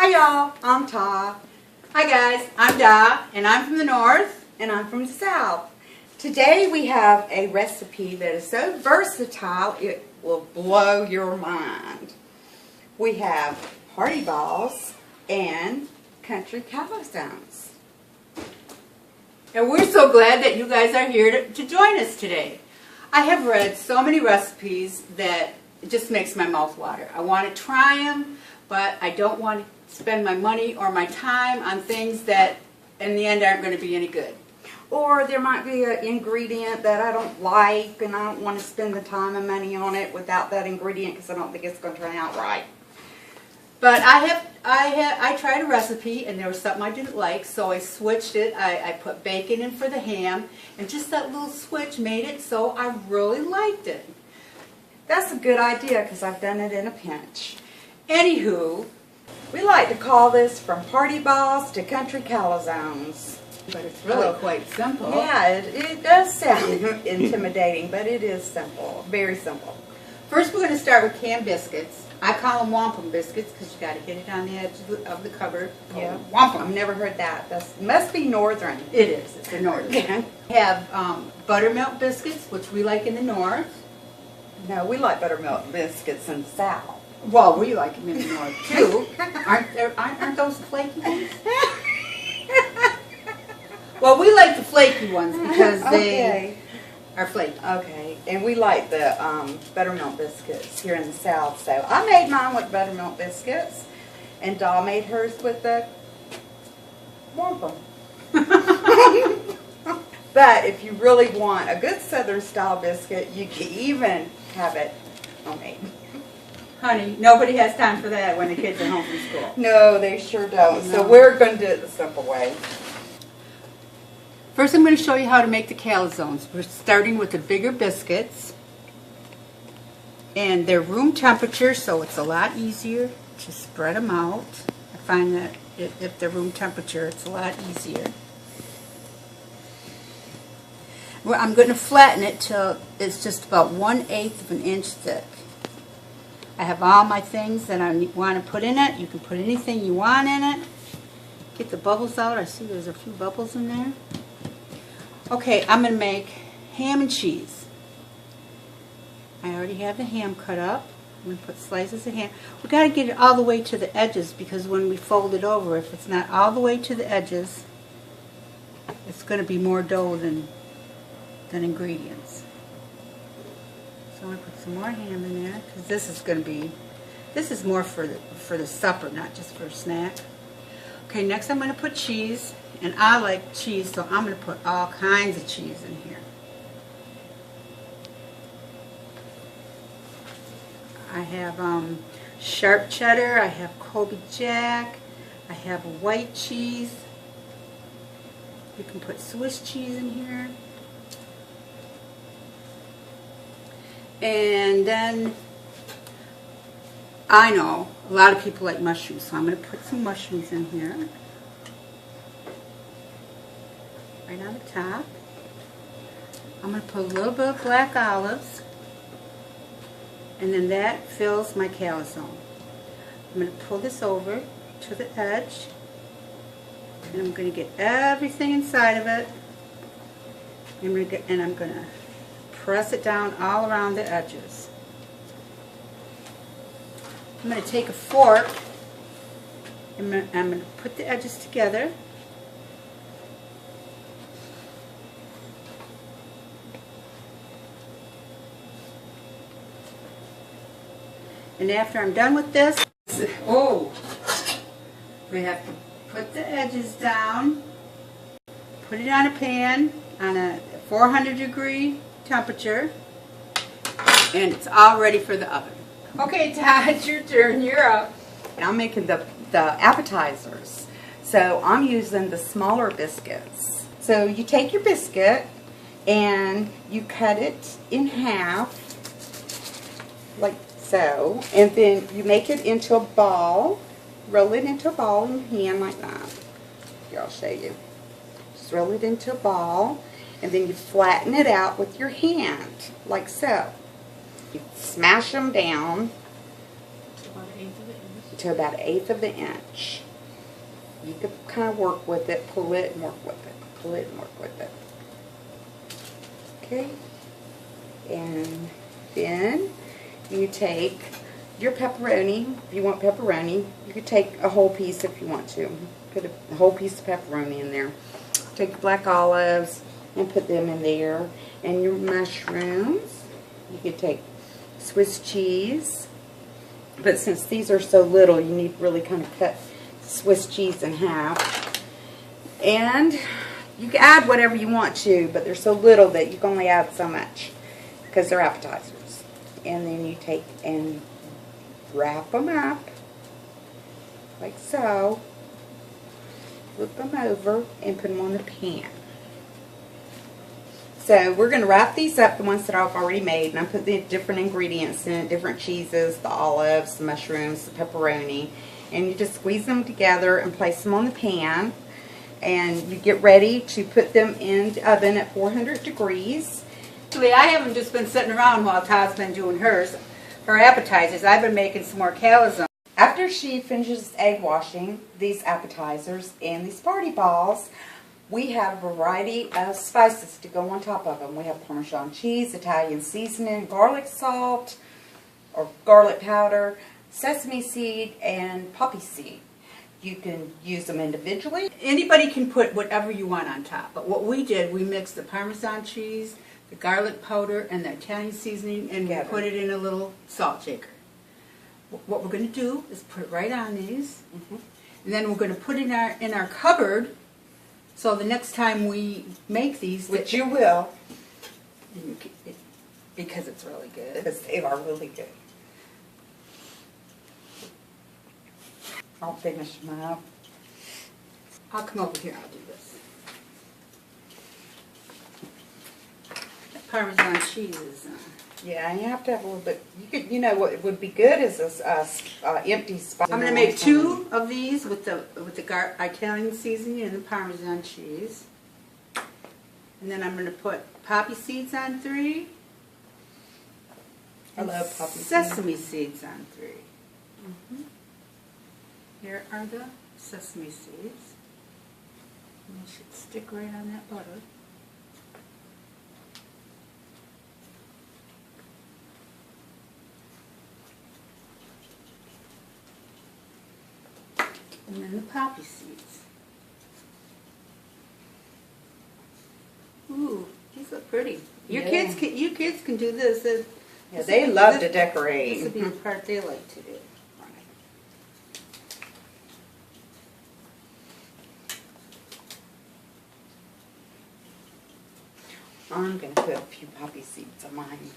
Hi y'all, I'm Ta. Hi guys, I'm Da, and I'm from the north. And I'm from the south. Today we have a recipe that is so versatile it will blow your mind. We have party balls and country calazones. And we're so glad that you guys are here to join us today. I have read so many recipes that it just makes my mouth water. I want to try them, but I don't want to spend my money or my time on things that in the end aren't going to be any good. Or there might be an ingredient that I don't like and I don't want to spend the time and money on it without that ingredient because I don't think it's going to turn out right. But I tried a recipe and there was something I didn't like, so I switched it. I put bacon in for the ham, and just that little switch made it so I really liked it. That's a good idea because I've done it in a pinch. Anywho, We like to call this from party balls to country calazones. but it's really quite simple. Yeah, it does sound intimidating, but it is simple, very simple. First we're going to start with canned biscuits. I call them wampum biscuits because you got to hit it on the edge of the cupboard. Yeah, Wampum. I've never heard that. That must be northern. It is. It's a northern. We have buttermilk biscuits, which we like in the north. No, we like buttermilk biscuits in the south. Well, we like them in the north too. Aren't those flaky ones? Well, we like the flaky ones because they are flaky. Okay, and we like the buttermilk biscuits here in the south. So I made mine with buttermilk biscuits, and Doll made hers with the wampum. But if you really want a good southern style biscuit, you can even have it homemade. Honey, nobody has time for that when the kids are home from school. No, they sure don't. No. So we're going to do it the simple way. First I'm going to show you how to make the calazones. We're starting with the bigger biscuits. And they're room temperature, so it's a lot easier to spread them out. I find that if they're room temperature, it's a lot easier. Well, I'm going to flatten it till it's just about 1/8 of an inch thick. I have all my things that I want to put in it. You can put anything you want in it. Get the bubbles out. I see there's a few bubbles in there. Okay, I'm going to make ham and cheese. I already have the ham cut up. I'm going to put slices of ham. We've got to get it all the way to the edges because when we fold it over, if it's not all the way to the edges, it's going to be more dough than ingredients. So I'm going to put some more ham in there because this is more for the supper, not just for a snack. Okay, next I'm going to put cheese, and I like cheese, so I'm going to put all kinds of cheese in here. I have sharp cheddar, I have Colby Jack, I have white cheese. You can put Swiss cheese in here. And then, I know, a lot of people like mushrooms, so I'm going to put some mushrooms in here. Right on the top. I'm going to put a little bit of black olives. And then that fills my calazone. I'm going to pull this over to the edge. And I'm going to get everything inside of it. And I'm going to press it down all around the edges. I'm going to take a fork and I'm going to put the edges together. And after I'm done with this, we have to put the edges down, put it on a pan on a 400-degree temperature, and it's all ready for the oven. Okay, Todd, it's your turn. You're up. I'm making the appetizers. So I'm using the smaller biscuits. So you take your biscuit and you cut it in half, like so, and then you make it into a ball, roll it into a ball in your hand like that. Here, I'll show you. Just roll it into a ball, and then you flatten it out with your hand, like so. You smash them down to about 1/8 of the inch. You could kind of work with it, pull it and work with it, pull it and work with it. Okay, and then you take your pepperoni. If you want pepperoni, you could take a whole piece if you want to. Put a whole piece of pepperoni in there. Take your black olives and put them in there. And your mushrooms, you could take Swiss cheese. But since these are so little, you need to really kind of cut Swiss cheese in half. And you can add whatever you want to, but they're so little that you can only add so much because they're appetizers. And then you take and wrap them up like so. Flip them over and put them on the pan. So we're going to wrap these up, the ones that I've already made, and I put the different ingredients in it, different cheeses, the olives, the mushrooms, the pepperoni, and you just squeeze them together and place them on the pan, and you get ready to put them in the oven at 400 degrees. Actually, I haven't just been sitting around while Todd's been doing her appetizers. I've been making some more CalAzon. After she finishes egg washing these appetizers and these party balls, we have a variety of spices to go on top of them. We have Parmesan cheese, Italian seasoning, garlic salt or garlic powder, sesame seed, and poppy seed. You can use them individually. Anybody can put whatever you want on top, but what we did, we mixed the Parmesan cheese, the garlic powder, and the Italian seasoning, and we put it in a little salt shaker. What we're going to do is put it right on these, and then we're going to put it in our cupboard. So the next time we make these, which you will, because it's really good. Because they are really good. I'll finish them up. I'll come over here. I'll do this. The Parmesan cheese is. Yeah, you have to have a little bit. You know what would be good is a empty spot. I'm going to make 2 of these with the Italian seasoning and the Parmesan cheese, and then I'm going to put poppy seeds on 3. I love poppy sesame seeds on 3. Here are the sesame seeds. And they should stick right on that butter. And then the poppy seeds. Ooh, these look pretty. You kids can do this. Yeah, they love to decorate. This would be the part they like to do. I'm going to put a few poppy seeds on mine.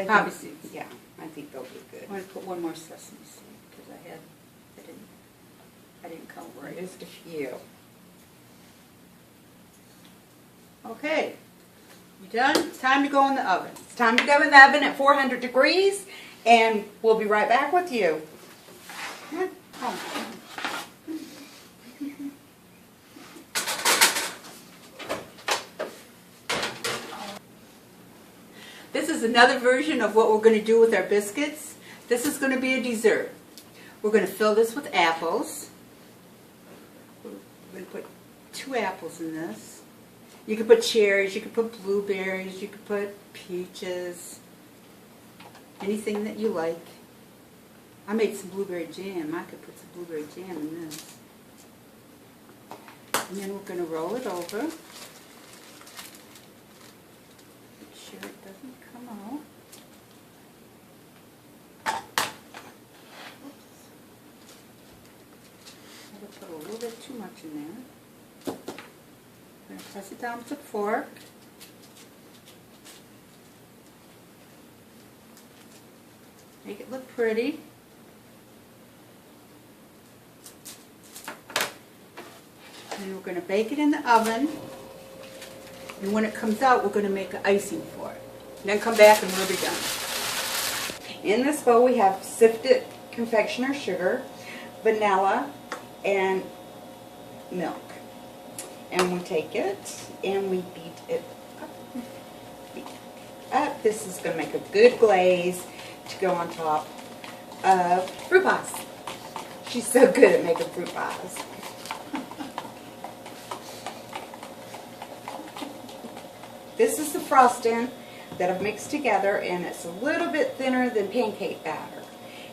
Poppy seeds. Yeah, I think they'll be good. I'm going to put one more sesame seed because I didn't count right. Just a few. Okay, you done? It's time to go in the oven. It's time to go in the oven at 400 degrees, and we'll be right back with you. Oh. This is another version of what we're going to do with our biscuits. This is going to be a dessert. We're going to fill this with apples. We're going to put 2 apples in this. You could put cherries, you could put blueberries, you could put peaches, anything that you like. I made some blueberry jam. I could put some blueberry jam in this. And then we're going to roll it over. Make sure it doesn't come out. Oops. I put a little bit too much in there. I'm going to press it down with a fork. Make it look pretty. And we're going to bake it in the oven. And when it comes out, we're going to make an icing for it. And then come back and we'll be done. In this bowl we have sifted confectioner's sugar, vanilla, and milk. And we take it and we beat it up. up. This is going to make a good glaze to go on top of fruit pies. She's so good at making fruit pies. This is the frosting that I've mixed together, and it's a little bit thinner than pancake batter.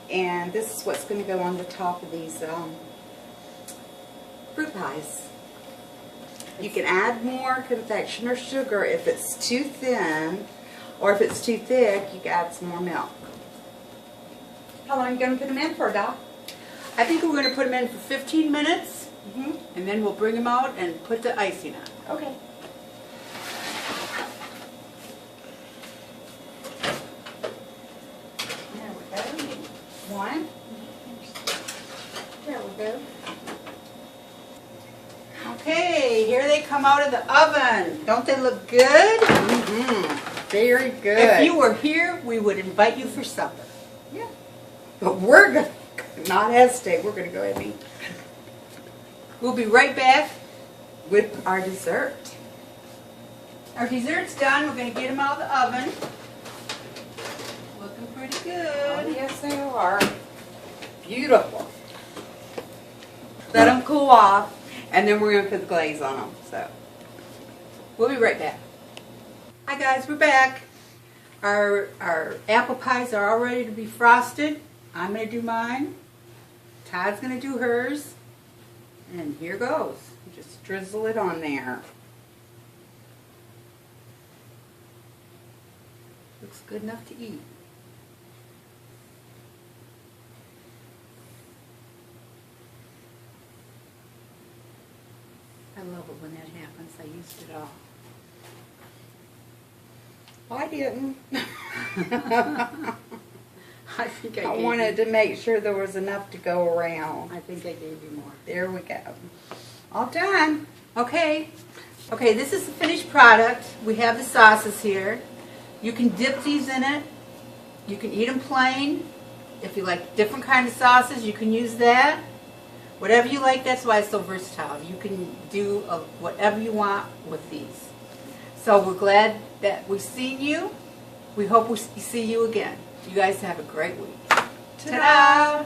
And this is what's going to go on the top of these fruit pies. You can add more confection or sugar if it's too thin, or if it's too thick, you can add some more milk. How long are you going to put them in for, Doc? I think we're going to put them in for 15 minutes, and then we'll bring them out and put the icing on. Okay. There we go. One. There we go. Okay, here they come out of the oven. Don't they look good? Very good. If you were here, we would invite you for supper. Yeah. But we're going to not hesitate. We're going to go ahead and eat. We'll be right back. With our dessert. Our dessert's done. We're going to get them out of the oven. Looking pretty Oh, good. yes, they are. Beautiful. Let them cool off, and then we're going to put the glaze on them. So, We'll be right back. Hi guys, we're back. Our apple pies are all ready to be frosted. I'm going to do mine. Todd's going to do hers. And here goes. just drizzle it on there. Looks good enough to eat. I love it when that happens. I used it all. I didn't. I think I I gave wanted you, to make sure there was enough to go around. I think I gave you more. There we go. All done. Okay. Okay, this is the finished product. We have the sauces here. You can dip these in it. You can eat them plain. If you like different kind of sauces, you can use that. Whatever you like, that's why it's so versatile. You can do whatever you want with these. So we're glad that we've seen you. We hope we see you again. You guys have a great week. Ta-da!